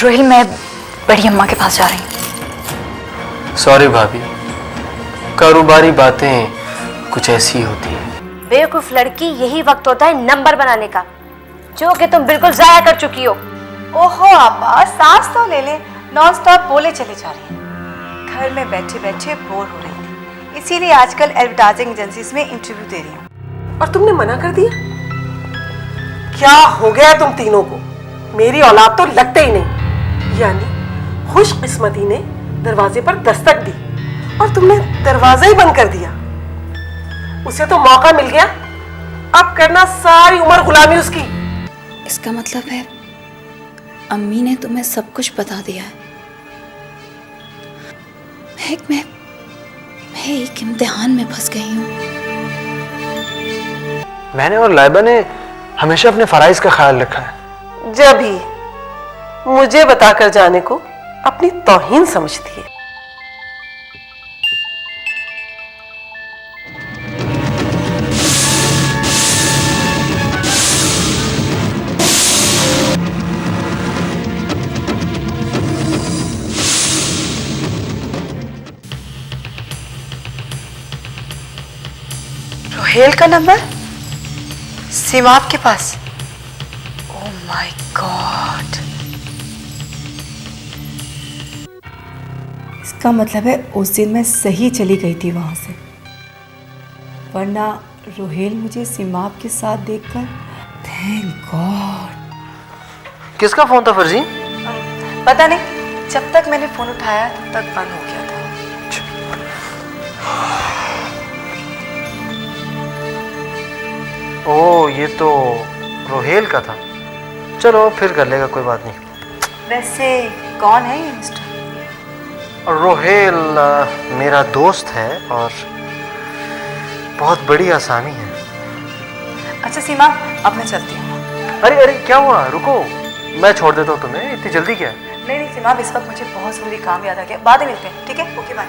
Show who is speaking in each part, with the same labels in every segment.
Speaker 1: रोहिल, मैं बड़ी अम्मा के पास जा रही हूँ।
Speaker 2: सॉरी भाभी, कारोबारी बातें कुछ ऐसी होती हैं।
Speaker 3: बेवकूफ लड़की, यही वक्त होता है नंबर बनाने का, जो कि तुम बिल्कुल जाया कर चुकी हो।
Speaker 4: ओहो आपा, सांस तो ले ले। नॉन स्टॉप बोले चले जा रही हैं। घर में बैठे बैठे बोर हो रही थी, इसीलिए आजकल एडवर्टाइजिंग एजेंसीज में इंटरव्यू दे रही हूँ।
Speaker 5: और तुमने मना कर दिया? क्या हो गया तुम तीनों को? मेरी औलाद तो लगते ही नहीं। यानी खुशकिस्मती ने दरवाजे पर दस्तक दी और तुमने दरवाजा ही बंद कर दिया। उसे तो मौका मिल गया, अब करना सारी उम्र गुलामी उसकी।
Speaker 1: इसका मतलब है अम्मी ने तुम्हें सब कुछ बता दिया है। मैं एक इम्तिहान में फंस गई हूँ।
Speaker 2: मैंने और लाइबा ने हमेशा अपने फराइज का ख्याल रखा है।
Speaker 5: जब ही मुझे बताकर जाने को अपनी तौहीन समझती है।
Speaker 4: रोहेल का नंबर सीमा आपके पास? ओह माय गॉड, इसका मतलब है उस दिन मैं सही चली गई थी वहां से, वरना रोहेल मुझे सीमाप के साथ देखकर, थैंक गॉड।
Speaker 2: किसका फोन था फर्जी?
Speaker 4: पता नहीं, जब तक मैंने फोन उठाया तब तक बंद हो गया था।
Speaker 2: ओ, ये तो रोहेल का था। चलो फिर कर लेगा, कोई बात नहीं।
Speaker 4: वैसे कौन है ये मिस्टर?
Speaker 2: रोहेल मेरा दोस्त है और बहुत बड़ी आसामी है।
Speaker 4: अच्छा सीमा, अब मैं चलती हूँ।
Speaker 2: अरे अरे, क्या हुआ? रुको, मैं छोड़ देता हूँ तुम्हें, इतनी जल्दी क्या?
Speaker 4: नहीं नहीं सीमा, इस वक्त मुझे बहुत जरूरी काम याद आ गया, बाद में मिलते हैं, ठीक है? Okay bye.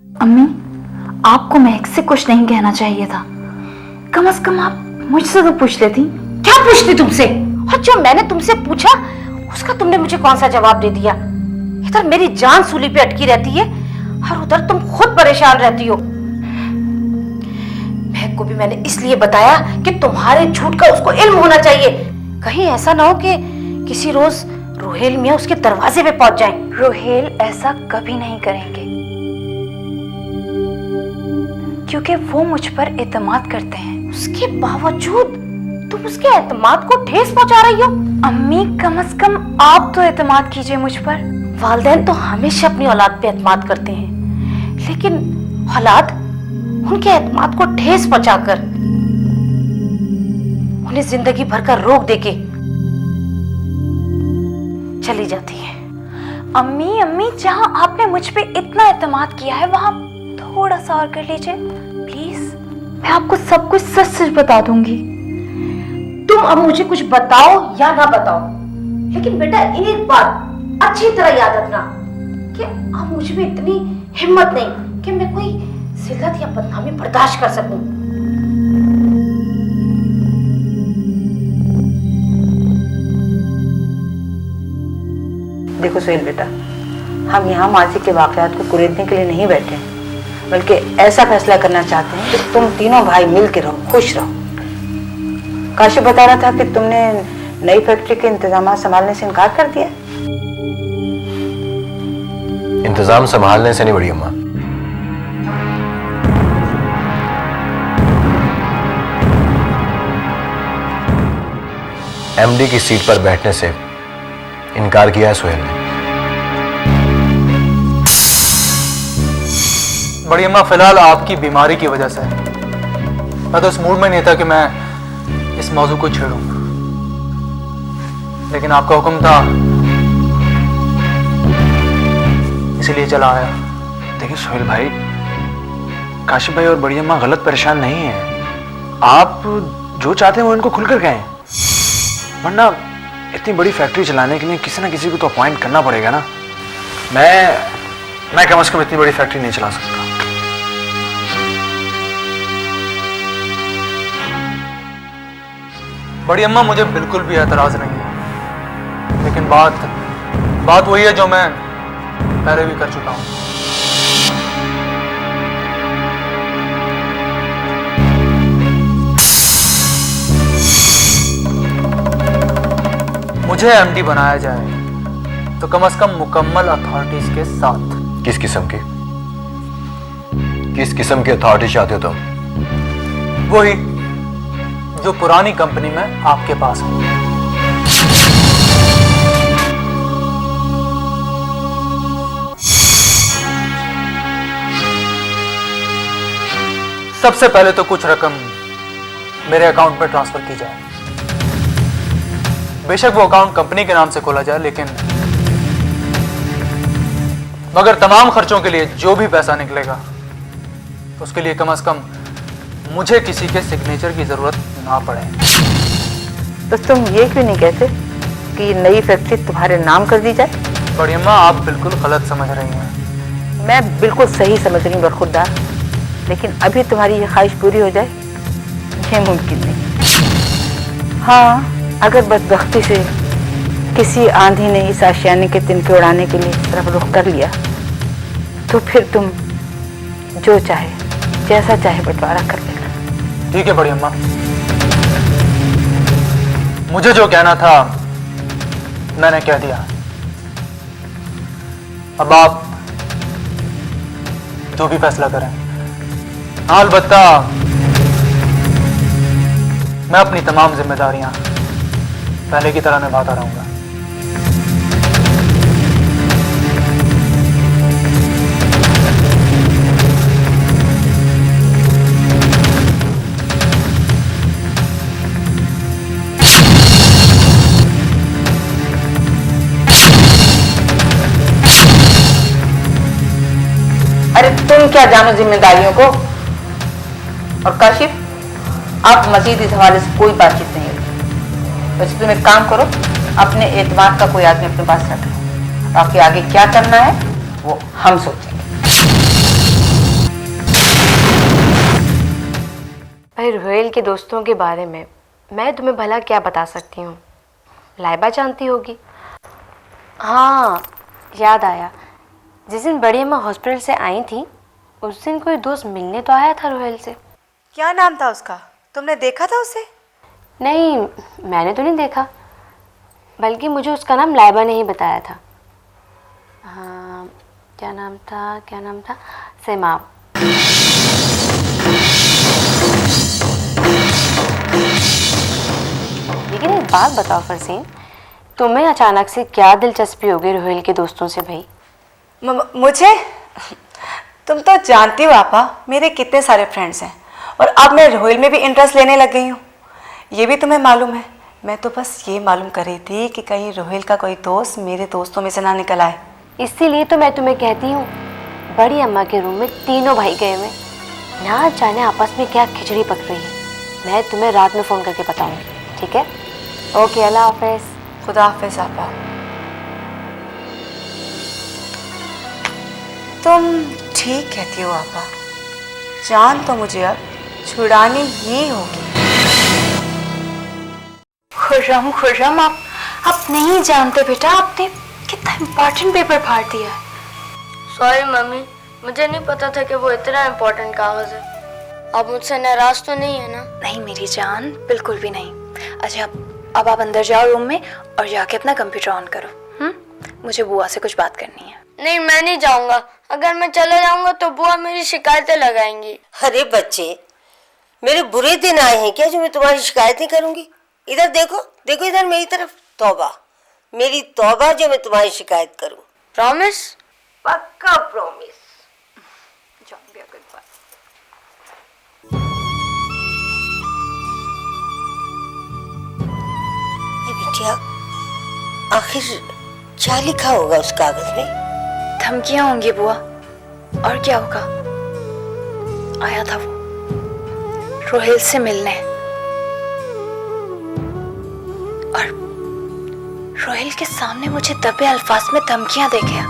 Speaker 1: अम्मी, आपको महक से कुछ नहीं कहना चाहिए था। कम से कम आप मुझसे तो पूछ लेती।
Speaker 3: क्या पूछती तुमसे? और जो मैंने तुमसे पूछा उसका तुमने मुझे कौन सा जवाब दे दिया? इधर मेरी जान सूली पे अटकी रहती है और उधर तुम खुद परेशान रहती हो। महक को भी मैंने इसलिए बताया कि तुम्हारे झूठ का उसको इल्म होना चाहिए, कहीं ऐसा ना हो कि किसी रोज रोहेल मियां उसके दरवाजे पे पहुंच जाए।
Speaker 1: रोहेल ऐसा कभी नहीं करेंगे, क्योंकि वो मुझ पर एतमाद करते हैं।
Speaker 3: उसके बावजूद तुम उसके एतमाद को ठेस पहुंचा रही हो।
Speaker 1: अम्मी, कम से कम आप तो एतमाद कीजिए मुझ पर।
Speaker 3: वालिदैन तो हमेशा अपनी औलाद पे एतमाद करते हैं, लेकिन औलाद उनके एतमाद को ठेस पहुंचाकर उन्हें जिंदगी भर का रोग देके चली जाती है।
Speaker 1: अम्मी, जहां आपने मुझ पे इतना एतमाद किया है वहां थोड़ा सा और कर लीजिए प्लीज। मैं आपको सब कुछ सच सच बता दूंगी।
Speaker 3: तुम अब मुझे कुछ बताओ या ना बताओ, लेकिन बेटा एक बात अच्छी तरह याद रखना कि अब मुझ में इतनी हिम्मत नहीं कि मैं कोई जिल्लत या बदनामी बर्दाश्त कर सकूं।
Speaker 4: देखो सोहेल बेटा, हम यहाँ माजी के वाकयात को कुरेदने के लिए नहीं बैठे हैं, बल्कि ऐसा फैसला करना चाहते हैं कि तुम तीनों भाई मिल के रहो, खुश रहो। काशिफ बता रहा था कि तुमने नई फैक्ट्री के इंतजाम संभालने से इनकार कर दिया।
Speaker 2: इंतजाम संभालने से नहीं बड़ी अम्मा, एमडी की सीट पर बैठने से इनकार किया है सोहेल ने।
Speaker 6: बड़ी अम्मा, फिलहाल आपकी बीमारी की वजह से मैं तो इस मूड में नहीं था कि मैं इस मौजू को छेड़ूं, लेकिन आपका हुक्म था इसीलिए चला आया।
Speaker 2: देखिए सोहेल भाई, काशिफ भाई और बड़ी अम्मा गलत परेशान नहीं है। आप जो चाहते हैं वो इनको खुलकर कहें, वरना इतनी बड़ी फैक्ट्री चलाने के लिए किसी ना किसी को तो अपॉइंट करना पड़ेगा ना। मैं कम से कम इतनी बड़ी फैक्ट्री नहीं चला सकता।
Speaker 6: बड़ी अम्मा मुझे बिल्कुल भी एतराज नहीं है, लेकिन बात वही है जो मैं पहले भी कर चुका हूं। मुझे एमडी बनाया जाए तो कम से कम मुकम्मल अथॉरिटीज के साथ।
Speaker 7: किस किस्म की अथॉरिटी चाहते हो तुम?
Speaker 6: वही जो पुरानी कंपनी में आपके पास है। सबसे पहले तो कुछ रकम मेरे अकाउंट में ट्रांसफर की जाए। बेशक वो अकाउंट कंपनी के नाम से खोला जाए, लेकिन मगर तमाम खर्चों के लिए जो भी पैसा निकलेगा उसके लिए कम से कम मुझे किसी के सिग्नेचर की जरूरत ना पड़े।
Speaker 4: तो तुम ये क्यों नहीं कहते कि ये नई फैक्ट्री तुम्हारे नाम कर दी जाए?
Speaker 6: बड़ी अम्मा, आप बिल्कुल गलत समझ रही हैं।
Speaker 4: मैं बिल्कुल सही समझ रही हूँ बरखुरदार, लेकिन अभी तुम्हारी ये ख्वाहिश पूरी हो जाए ये मुमकिन नहीं। हाँ, अगर बदबख्ती से किसी आंधी ने इस आशियाने के तिनके उड़ाने के लिए तरफ रुख कर लिया तो फिर तुम जो चाहे जैसा चाहे बंटवारा कर लेना।
Speaker 6: ठीक है बड़ी अम्मा, मुझे जो कहना था मैंने कह दिया। अब आप जो भी फैसला करें। हाँ, अलबत्ता मैं अपनी तमाम जिम्मेदारियां पहले की तरह निभाता रहूंगा।
Speaker 4: अरे तुम क्या जानो जिम्मेदारियों को? और काशिफ, आप मजीद इस हवाले से कोई बातचीत नहीं होगी। वैसे तुम एक काम करो, अपने एतमाद का कोई आदमी अपने पास रख लो, ताकि आगे क्या करना है वो हम सोचेंगे।
Speaker 8: भाई, रोहेल के दोस्तों के बारे में मैं तुम्हें भला क्या बता सकती हूँ? लाइबा जानती होगी। हाँ, याद आया, जिस दिन बड़ी अम्मा हॉस्पिटल से आई थी उस दिन कोई दोस्त मिलने तो आया था रोहेल से।
Speaker 9: क्या नाम था उसका? तुमने देखा था उसे?
Speaker 8: नहीं, मैंने तो नहीं देखा, बल्कि मुझे उसका नाम लाइबा ने ही बताया था। हाँ, क्या नाम था? सेमाब। लेकिन एक बात बताओ फरसीन, तुम्हें अचानक से क्या दिलचस्पी हो गई रोहेल के दोस्तों से भाई?
Speaker 9: मुझे? तुम तो जानती हो आपा, मेरे कितने सारे फ्रेंड्स हैं और अब मैं रोहिल में भी इंटरेस्ट लेने लग गई हूँ। ये भी तुम्हें मालूम है। मैं तो बस ये मालूम कर रही थी कि कहीं रोहिल का कोई दोस्त मेरे दोस्तों में से ना निकल आए।
Speaker 8: इसीलिए तो मैं तुम्हें कहती हूँ, बड़ी अम्मा के रूम में तीनों भाई गए हुए, ना जाने आपस में क्या खिचड़ी पक रही है। मैं तुम्हें रात में फ़ोन करके बताऊँगी, ठीक है? ओके, अल्लाह हाफिज़।
Speaker 9: खुदा हाफिज़ आपा। तुम ठीक कहती हो आपा, जान तो मुझे अब छुड़ानी ही होगी।
Speaker 1: खुर्रम, आप नहीं जानते बेटा, आपने कितना इम्पोर्टेंट पेपर फाड़ दिया है।
Speaker 10: सॉरी मम्मी, मुझे नहीं पता था कि वो इतना इम्पोर्टेंट कागज है। आप मुझसे नाराज तो नहीं है ना?
Speaker 1: नहीं मेरी जान, बिल्कुल भी नहीं। अच्छा, अब आप अंदर जाओ रूम में और जाके अपना कंप्यूटर ऑन करो। मुझे बुआ से कुछ बात करनी है।
Speaker 10: नहीं, मैं नहीं जाऊंगा। अगर मैं चला जाऊंगा तो बुआ मेरी शिकायतें लगाएंगी।
Speaker 11: अरे बच्चे, मेरे बुरे दिन आए हैं क्या जो मैं तुम्हारी शिकायत नहीं करूंगी? इधर देखो, देखो इधर मेरी तरफ। तौबा, मेरी तौबा जो मैं तुम्हारी शिकायत करूं।
Speaker 10: प्रॉमिस?
Speaker 11: पक्का प्रॉमिस। बिटिया, आखिर क्या लिखा होगा उस कागज में?
Speaker 1: धमकियां होंगी बुआ, और क्या होगा। आया था वो रोहेल से मिलने, और रोहेल के सामने मुझे दबे अल्फाज में धमकियां दे गया।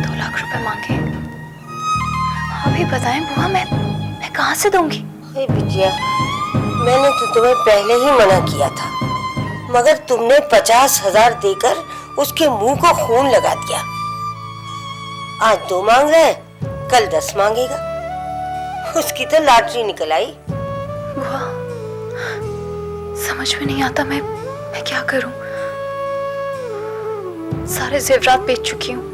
Speaker 1: 2 लाख रुपए मांगे। अभी बताएं बुआ, मैं कहां से दूंगी?
Speaker 11: बिटिया, मैंने तो तुम्हें पहले ही मना किया था, मगर तुमने 50,000 देकर उसके मुंह को खून लगा दिया। आज 2 मांग रहा है, कल 10 मांगेगा। उसकी तो लॉटरी निकल आई।
Speaker 1: बुआ, समझ में नहीं आता मैं क्या करूं। सारे जेवरात बेच चुकी हूँ,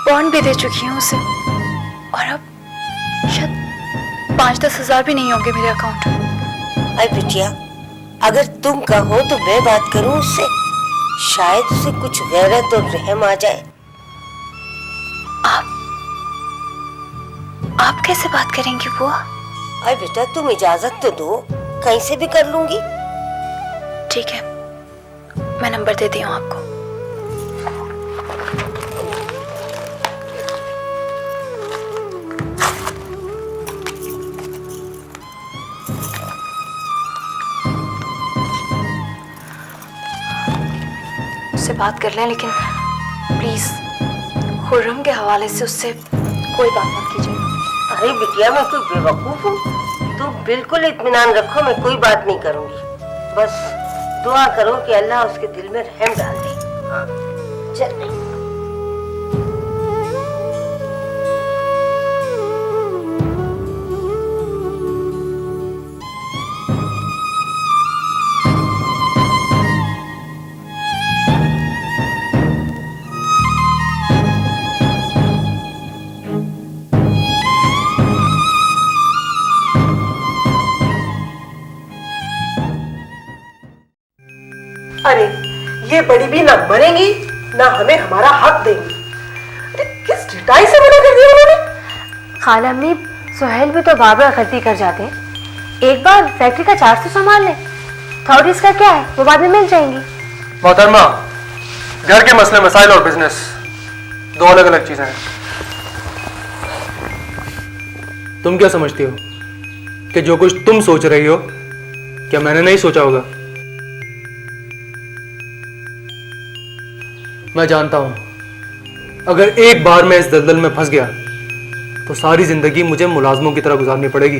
Speaker 1: बॉन्ड भी दे चुकी हूँ उसे, और अब शायद 5-10 हजार भी नहीं होंगे मेरे अकाउंट में।
Speaker 11: अरे बिटिया, अगर तुम कहो तो मैं बात करूं उससे, शायद उसे कुछ गैरत और रहम आ जाए।
Speaker 1: आप कैसे बात करेंगी बुआ?
Speaker 11: अरे बेटा, तुम इजाजत तो दो, कहीं से भी कर लूंगी।
Speaker 1: ठीक है, मैं नंबर देती हूँ आपको। उससे बात कर लें, लेकिन प्लीज खुर्रम के हवाले से उससे कोई बात मत कीजिएगा।
Speaker 11: अरे बिटिया, मैं कोई बेवकूफ हूँ? तुम बिल्कुल इत्मीनान रखो, मैं कोई बात नहीं करूंगी। बस दुआ करो कि अल्लाह उसके दिल में रहम डाल दे। हाँ, चल नहीं।
Speaker 5: अरे ये बड़ी भी ना मरेंगी ना हमें हमारा हक देंगी। अरे किस ढिठाई से मना कर दिया उन्होंने।
Speaker 8: खाला अम्मी, सुहेल भी तो बार बार गलती कर जाते हैं। एक बार फैक्ट्री का चार्ज तो संभाल ले। अथॉरिटीज का क्या है, वो बाद में मिल जाएंगी।
Speaker 6: मोहतरमा, घर के मसले मसाइल और बिजनेस 2 अलग अलग चीजें हैं। तुम क्या समझती हो कि जो कुछ तुम सोच रही हो क्या मैंने नहीं सोचा होगा? मैं जानता हूं, अगर एक बार मैं इस दलदल में फंस गया तो सारी जिंदगी मुझे मुलाजमों की तरह गुजारनी पड़ेगी।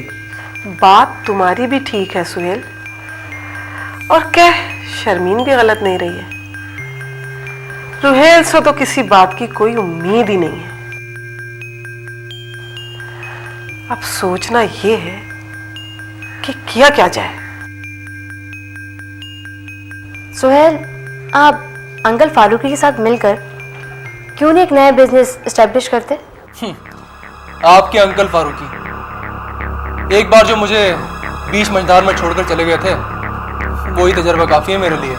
Speaker 5: बात तुम्हारी भी ठीक है सुहेल, और क्या शर्मीन भी गलत नहीं रही है। रुहेल से तो किसी बात की कोई उम्मीद ही नहीं है। अब सोचना यह है कि किया क्या जाए।
Speaker 8: सुहेल, आप अंकल फारूकी के साथ मिलकर क्यों नहीं एक नया बिजनेस एस्टेब्लिश करते?
Speaker 6: आपके अंकल फारूकी एक बार जो मुझे बीच मझधार में छोड़कर चले गए थे, वही तजर्बा काफी है मेरे लिए।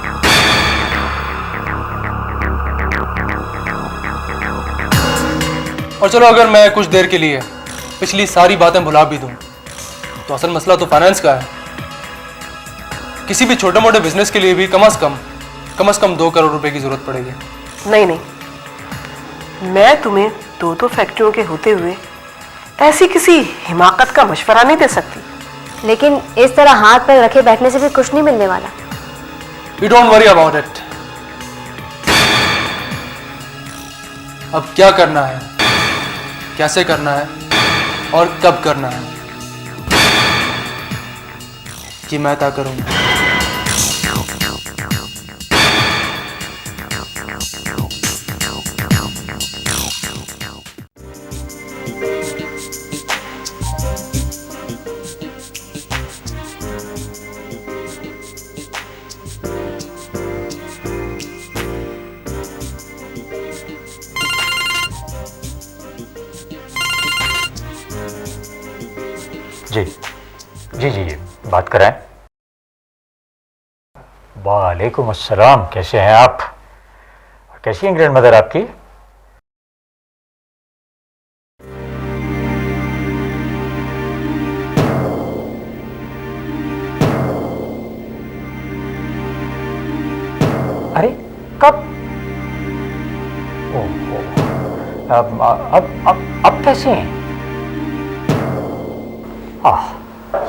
Speaker 6: और चलो, अगर मैं कुछ देर के लिए पिछली सारी बातें भुला भी दूं, तो असल मसला तो फाइनेंस का है। किसी भी छोटे मोटे बिजनेस के लिए भी कम से कम 2 करोड़ रुपए की जरूरत पड़ेगी।
Speaker 5: नहीं नहीं, मैं तुम्हें 2 फैक्ट्रियों के होते हुए ऐसी किसी हिमाकत का मशवरा नहीं दे सकती।
Speaker 8: लेकिन इस तरह हाथ पर रखे बैठने से भी कुछ नहीं मिलने वाला।
Speaker 6: You don't worry about it। अब क्या करना है, कैसे करना है और कब करना है, कि मैं तय करूंगा।
Speaker 12: जी, बात कराएं। वालेकुम अस्सलाम, कैसे हैं आप? कैसी है ग्रैंड मदर आपकी? अरे कब? ओहो, अब कैसे हैं?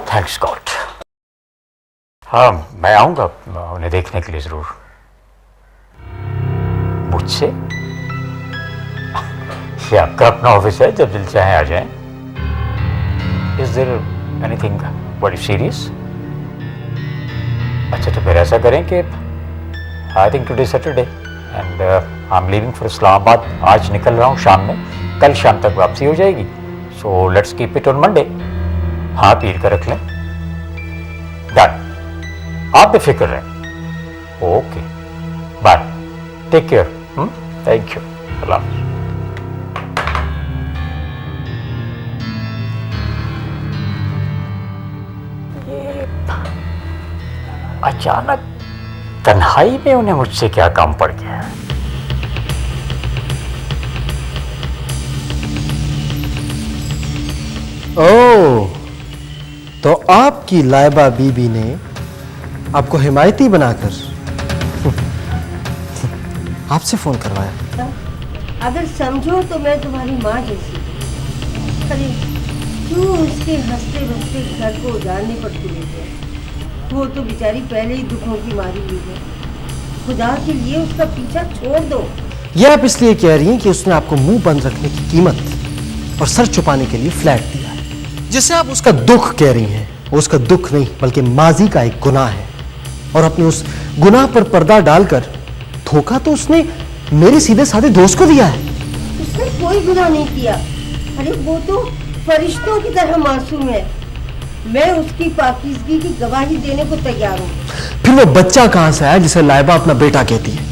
Speaker 12: Thanks God. हाँ, मैं आऊंगा उन्हें देखने के लिए जरूर। मुझसे? ये आपका अपना ऑफिस है, जब दिल चाहे आ जाएं। इस दिल एनीथिंग बड़ी सीरियस? अच्छा तो फिर ऐसा करें कि I think today Saturday and I am leaving for Islamabad. आज निकल रहा हूँ शाम में, कल शाम तक वापसी हो जाएगी। So let's keep it on Monday. हाँ पीर का रख लें। डन, आप बेफिक्र रहें। Okay bye, take care. Thank you, अल्लाह हाफ़िज़। अचानक तन्हाई में उन्हें मुझसे क्या काम पड़ गया?
Speaker 13: ओह, तो आपकी लाइबा बीबी ने आपको हिमायती बनाकर आपसे फोन करवाया?
Speaker 11: अगर समझो तो मैं तुम्हारी माँ जैसी। अरे क्यों उसके हंसते बसते घर को उजाड़ने पर तुले थे? वो तो बेचारी पहले ही दुखों की मारी हुई है। खुदा के लिए उसका पीछा छोड़ दो।
Speaker 13: ये आप इसलिए कह रही हैं कि उसने आपको मुंह बंद रखने की कीमत और सर छुपाने के लिए फ्लैट दिया है। जिसे आप उसका दुख कह रही हैं, वो उसका दुख नहीं बल्कि माजी का एक गुनाह है। और अपने उस गुनाह पर पर्दा डालकर धोखा तो उसने मेरे सीधे साधे दोस्त को दिया है।
Speaker 11: उसने कोई गुनाह नहीं किया। अरे वो तो फरिश्तों की तरह मासूम है। मैं उसकी पाकीज़गी की गवाही देने को तैयार हूँ।
Speaker 13: फिर वो बच्चा कहां से आया जिसे लाइबा अपना बेटा कहती है?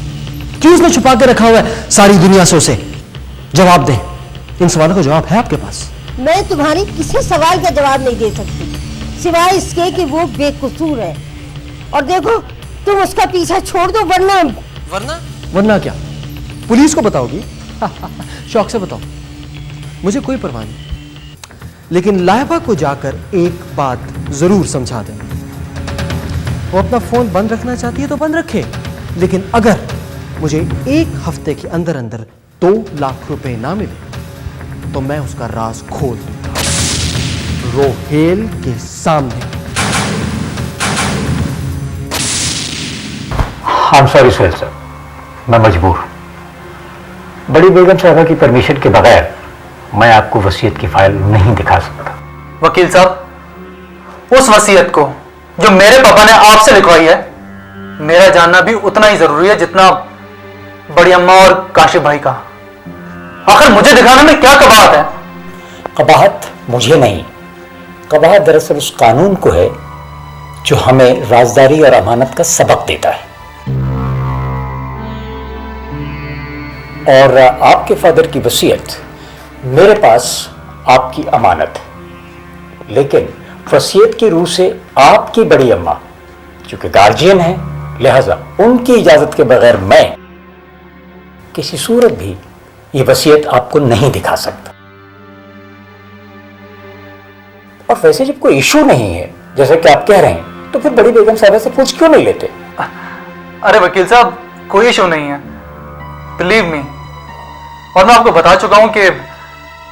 Speaker 13: क्यों उसने छुपा के रखा हुआ है सारी दुनिया से? उसे जवाब दें। इन सवालों का जवाब है आपके पास?
Speaker 11: मैं तुम्हारी किसी सवाल का जवाब नहीं दे सकती सिवाय इसके कि वो बेकसूर है। और देखो तुम उसका पीछा छोड़ दो वरना
Speaker 13: वरना क्या पुलिस को बताओगी? शौक से बताओ, मुझे कोई परवाह नहीं। लेकिन लाइबा को जाकर एक बात जरूर समझा दें। वो अपना फोन बंद रखना चाहती है तो बंद रखे, लेकिन अगर मुझे एक हफ्ते के अंदर अंदर 2 लाख रुपए ना मिले तो मैं उसका राज खोल दूंगा रोहेल के सामने।
Speaker 12: I am sorry Sohail sir, मैं मजबूर। बड़ी बेगम साहबा की परमिशन के बगैर मैं आपको वसीयत की फाइल नहीं दिखा सकता।
Speaker 6: वकील साहब, उस वसीयत को जो मेरे पापा ने आपसे लिखवाई है, मेरा जानना भी उतना ही जरूरी है जितना बड़ी अम्मा और काशिफ भाई का। आखिर मुझे दिखाने में क्या कबाहत है?
Speaker 12: कबाहत मुझे नहीं, कबाहत दरअसल उस कानून को है जो हमें राजदारी और अमानत का सबक देता है। और आपके फादर की वसीयत मेरे पास आपकी अमानत है, लेकिन वसीयत की रूह से आपकी बड़ी अम्मा चूंकि गार्जियन है, लिहाजा उनकी इजाजत के बगैर मैं किसी सूरत भी ये वसीयत आपको नहीं दिखा सकता। और वैसे जब कोई इशू नहीं है जैसे कि आप कह रहे हैं, तो फिर बड़ी बेगम साहबा से पूछ क्यों नहीं लेते?
Speaker 6: अरे वकील साहब, कोई इशू नहीं है, बिलीव मी। और मैं आपको बता चुका हूं कि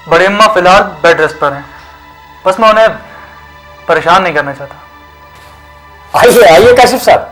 Speaker 6: बड़ी अम्मा फिलहाल बेड रेस्ट पर हैं। बस मैं उन्हें परेशान नहीं करना चाहता।
Speaker 12: आइए आइए काशिफ साहब,